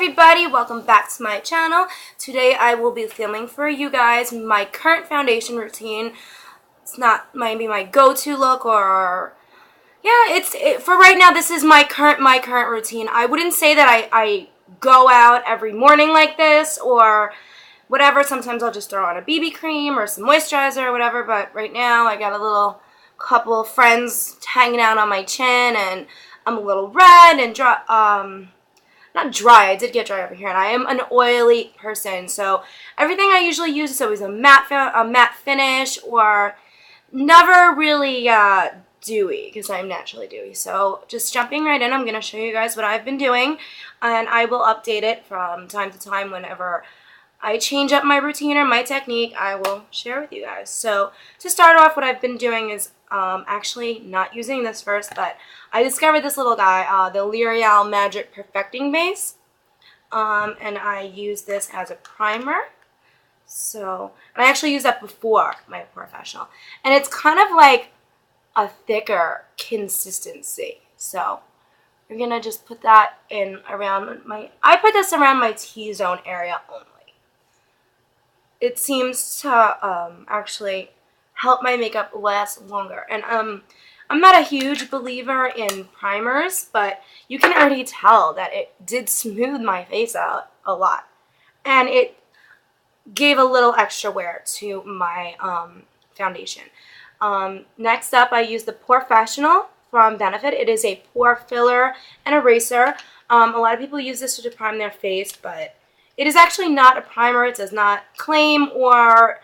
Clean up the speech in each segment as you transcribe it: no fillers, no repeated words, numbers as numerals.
everybody, welcome back to my channel. Today I will be filming for you guys my current foundation routine. It's not maybe my go-to look, or yeah, for right now this is my current routine. I wouldn't say that I go out every morning like this or whatever. Sometimes I'll just throw on a BB cream or some moisturizer or whatever, but right now I got a little couple of friends hanging out on my chin and I'm a little red and dry, not dry, I did get dry over here, and I am an oily person, so everything I usually use is always a matte finish, or never really dewy, because I'm naturally dewy. So just jumping right in, I'm going to show you guys what I've been doing, and I will update it from time to time whenever I change up my routine or my technique. I will share with you guys. So to start off, what I've been doing is actually not using this first, but I discovered this little guy, the L'Oreal Magic Perfecting Base, and I use this as a primer. So, and I actually used that before my professional, and it's kind of like a thicker consistency. So we're gonna just put that in around I put this around my T-zone area only. It seems to actually help my makeup last longer. And I'm not a huge believer in primers, but you can already tell that it did smooth my face out a lot. And it gave a little extra wear to my foundation. Next up, I use the POREfessional from Benefit. It is a pore filler and eraser. A lot of people use this to prime their face, but it is actually not a primer. It does not claim or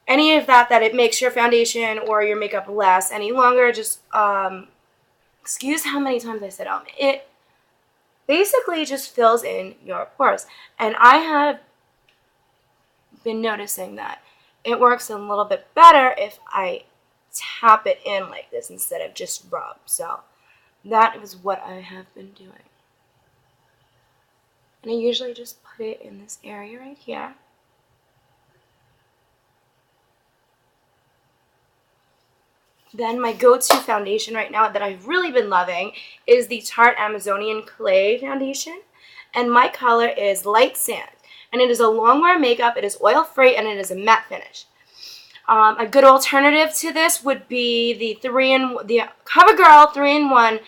any of that it makes your foundation or your makeup last any longer. Just, excuse how many times I said it basically just fills in your pores. And I have been noticing that it works a little bit better if I tap it in like this instead of just rub. So that is what I have been doing. And I usually just put it in this area right here. Then my go-to foundation right now that I've really been loving is the Tarte Amazonian Clay Foundation. And my color is Light Sand. And it is a long-wear makeup, it is oil-free, and it is a matte finish. A good alternative to this would be the CoverGirl 3-in-1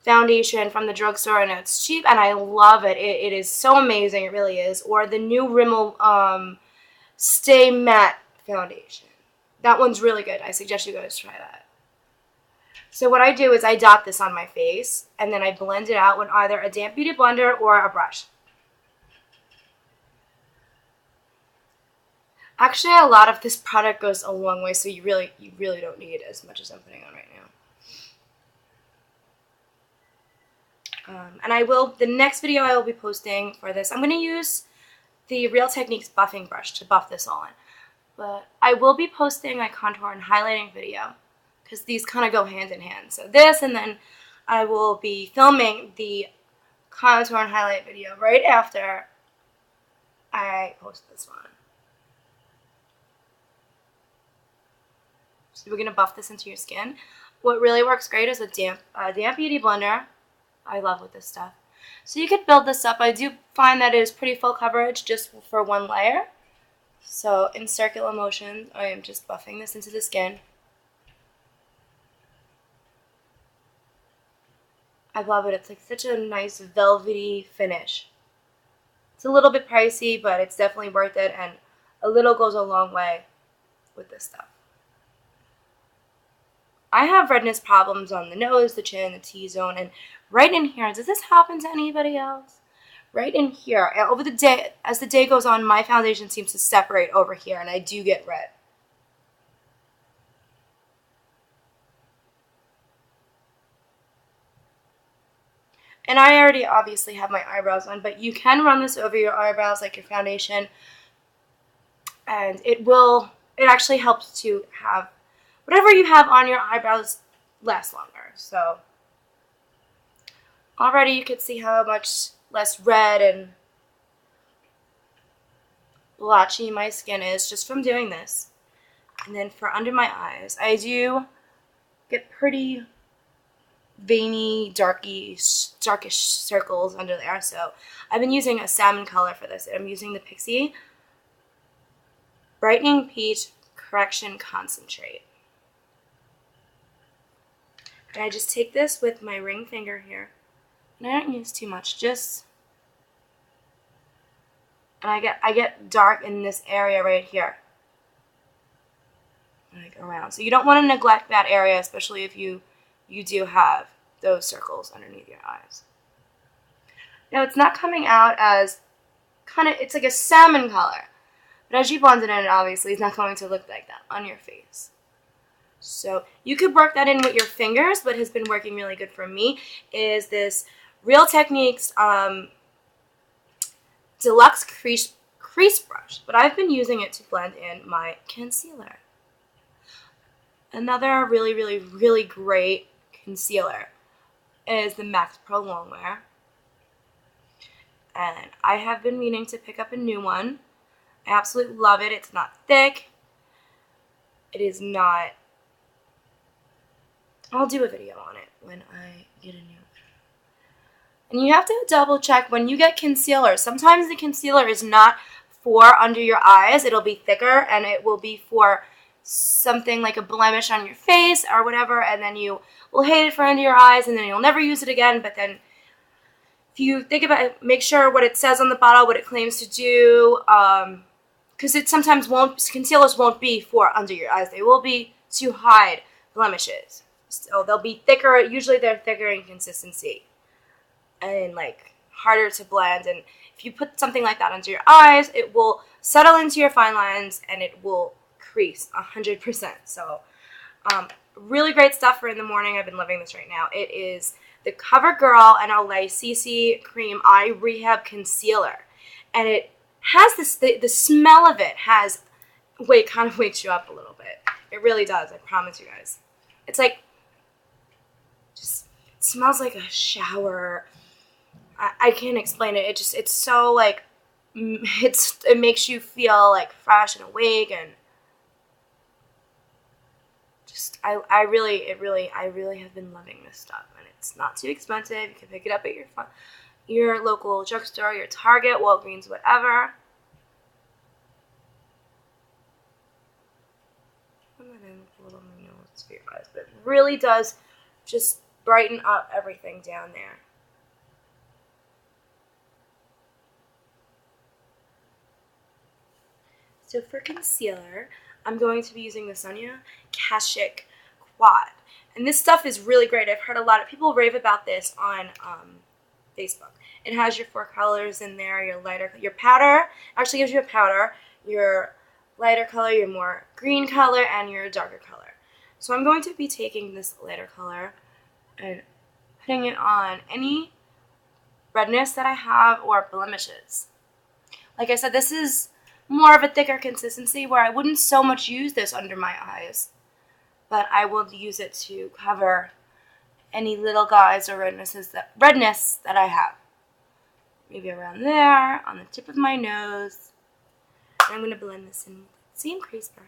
foundation from the drugstore, and it's cheap and I love it. It is so amazing, it really is. Or the new Rimmel Stay Matte foundation. That one's really good. I suggest you guys try that. So what I do is I dot this on my face and then I blend it out with either a damp beauty blender or a brush. Actually, a lot of this product goes a long way, so you really don't need as much as I'm putting on right now. And the next video I will be posting for this, I'm going to use the Real Techniques buffing brush to buff this all in. But I will be posting my contour and highlighting video, because these kind of go hand in hand. So this, and then I will be filming the contour and highlight video right after I post this one. So we're going to buff this into your skin. What really works great is a damp beauty blender. I love with this stuff. So you could build this up. I do find that it is pretty full coverage just for one layer. So in circular motion, I am just buffing this into the skin. I love it. It's like such a nice velvety finish. It's a little bit pricey, but it's definitely worth it, and a little goes a long way with this stuff. I have redness problems on the nose, the chin, the T-zone, and right in here. Does this happen to anybody else? Right in here. Over the day, as the day goes on, my foundation seems to separate over here, and I do get red. And I already obviously have my eyebrows on, but you can run this over your eyebrows like your foundation, and it actually helps to have whatever you have on your eyebrows last longer. So already you can see how much less red and blotchy my skin is just from doing this. And then for under my eyes, I do get pretty veiny, darkish circles under there. So I've been using a salmon color for this. I'm using the Pixi Brightening Peach Correction Concentrate. And I just take this with my ring finger here. And I don't use too much, and I get dark in this area right here. Like around. So you don't want to neglect that area, especially if you do have those circles underneath your eyes. Now it's not coming out as it's like a salmon color. But as you blend it in, obviously it's not going to look like that on your face. So you could work that in with your fingers. What has been working really good for me is this Real Techniques Deluxe Crease Brush. But I've been using it to blend in my concealer. Another really, really, really great concealer is the Max Pro Longwear. And I have been meaning to pick up a new one. I absolutely love it. It's not thick. It is not... I'll do a video on it when I get a new one. And you have to double check when you get concealer. Sometimes the concealer is not for under your eyes. It'll be thicker and it will be for something like a blemish on your face or whatever, and then you will hate it for under your eyes and then you'll never use it again. But then if you think about it, make sure what it says on the bottle, what it claims to do, because it sometimes concealers won't be for under your eyes. They will be to hide blemishes. So they'll be thicker. Usually they're thicker in consistency and like harder to blend. And if you put something like that under your eyes, it will settle into your fine lines and it will crease 100%. So really great stuff for in the morning. I've been loving this right now. It is the CoverGirl NLA CC Cream Eye Rehab Concealer. And it has this, the smell of it has, kind of wakes you up a little bit. It really does, I promise you guys. It's like, just, it smells like a shower. I can't explain it. It's so like, it makes you feel like fresh and awake, and just, I really have been loving this stuff, and it's not too expensive. You can pick it up at your local drugstore, your Target, Walgreens, whatever. Put that in a little on your nose for your eyes, but it really does just brighten up everything down there. So for concealer, I'm going to be using the Sonia Kashuk Quad. And this stuff is really great. I've heard a lot of people rave about this on Facebook. It has your 4 colors in there, your powder, actually gives you a powder, your lighter color, your more green color, and your darker color. So I'm going to be taking this lighter color and putting it on any redness that I have or blemishes. Like I said, this is more of a thicker consistency where I wouldn't so much use this under my eyes, but I will use it to cover any little guys or redness that I have. Maybe around there, on the tip of my nose. And I'm going to blend this in with the same crease brush.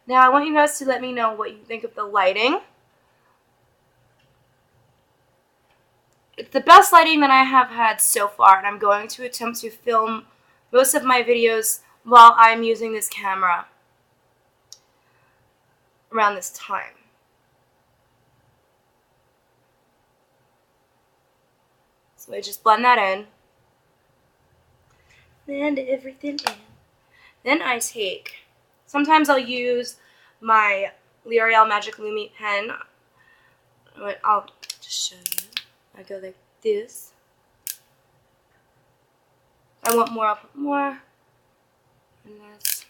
Now I want you guys to let me know what you think of the lighting. It's the best lighting that I have had so far, and I'm going to attempt to film most of my videos while I'm using this camera around this time. So I just blend that in. Blend everything in. Then I take, sometimes I'll use my L'Oreal Magic Lumi pen. I'll just show you. I go like this. If I want more, I'll put more. And that's,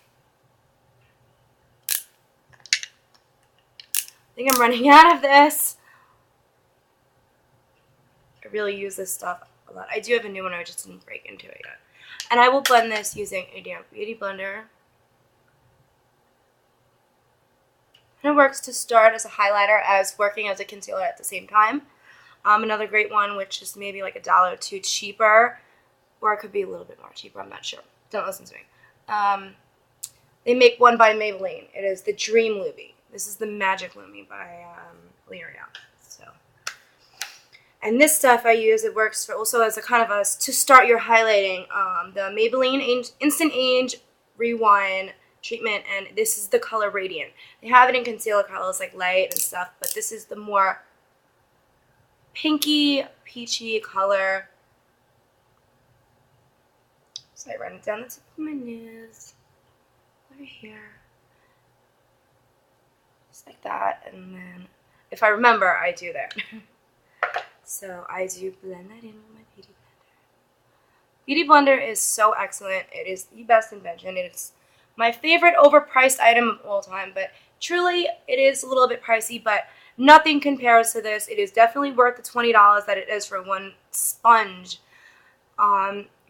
I think I'm running out of this. I really use this stuff a lot. I do have a new one, I just didn't break into it yet. And I will blend this using a damp beauty blender. And it works to start as a highlighter as working as a concealer at the same time. Another great one, which is maybe like $1 or $2 cheaper, or it could be a little bit more cheaper, I'm not sure. Don't listen to me. They make one by Maybelline. It is the Dream Lumi. This is the Magic Lumi by L'Oreal. So, and this stuff I use, it works for also as a kind of a, to start your highlighting, the Maybelline Instant Age Rewind treatment, and this is the color Radiant. They have it in concealer colors like light and stuff, but this is the more pinky, peachy color. So I run it down the tip of my nose, over here, just like that, and then if I remember, I do that. So I do blend that in with my Beauty Blender. Beauty Blender is so excellent. It is the best invention. It's my favorite overpriced item of all time, but truly it is a little bit pricey, but nothing compares to this. It is definitely worth the $20 that it is for one sponge.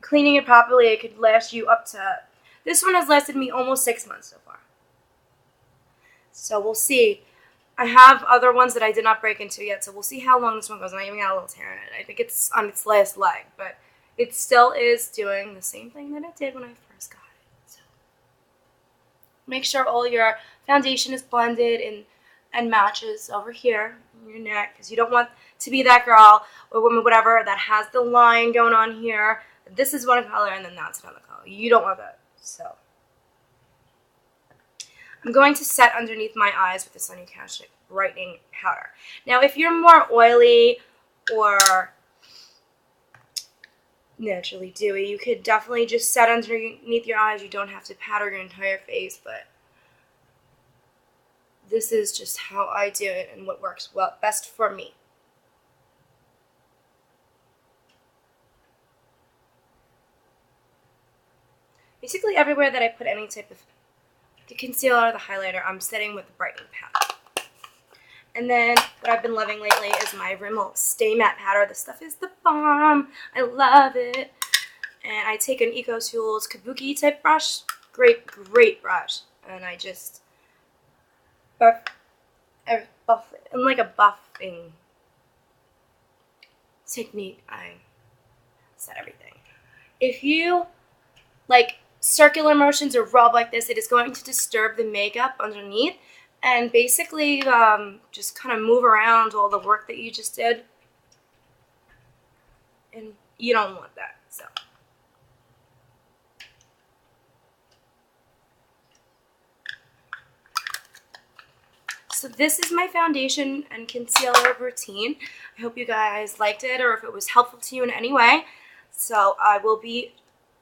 Cleaning it properly, it could last you up to, this one has lasted me almost 6 months so far. So we'll see. I have other ones that I did not break into yet, so we'll see how long this one goes. And I even got a little tear in it. I think it's on its last leg, but it still is doing the same thing that it did when I first got it. So make sure all your foundation is blended and matches over here in your neck, because you don't want to be that girl or woman, whatever, that has the line going on here. This is one color and then that's another color. You don't want that. So I'm going to set underneath my eyes with the Sonia Kashuk brightening powder. Now, if you're more oily or naturally dewy, you could definitely just set underneath your eyes. You don't have to powder your entire face, but this is just how I do it and what works well best for me. Basically, everywhere that I put any type of the concealer or the highlighter, I'm setting with the brightening powder. And then what I've been loving lately is my Rimmel Stay Matte powder. This stuff is the bomb. I love it. And I take an EcoTools Kabuki type brush. Great, great brush. And I just buff it. I'm like a buffing technique. I set everything. If you like circular motions or rub like this, it is going to disturb the makeup underneath and basically just kind of move around all the work that you just did, and you don't want that. So this is my foundation and concealer routine. I hope you guys liked it, or if it was helpful to you in any way. So I will be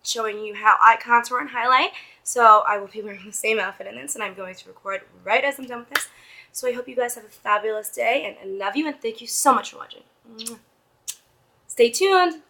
showing you how I contour and highlight. So I will be wearing the same outfit in this, and I'm going to record right as I'm done with this. So I hope you guys have a fabulous day, and I love you, and thank you so much for watching. Stay tuned.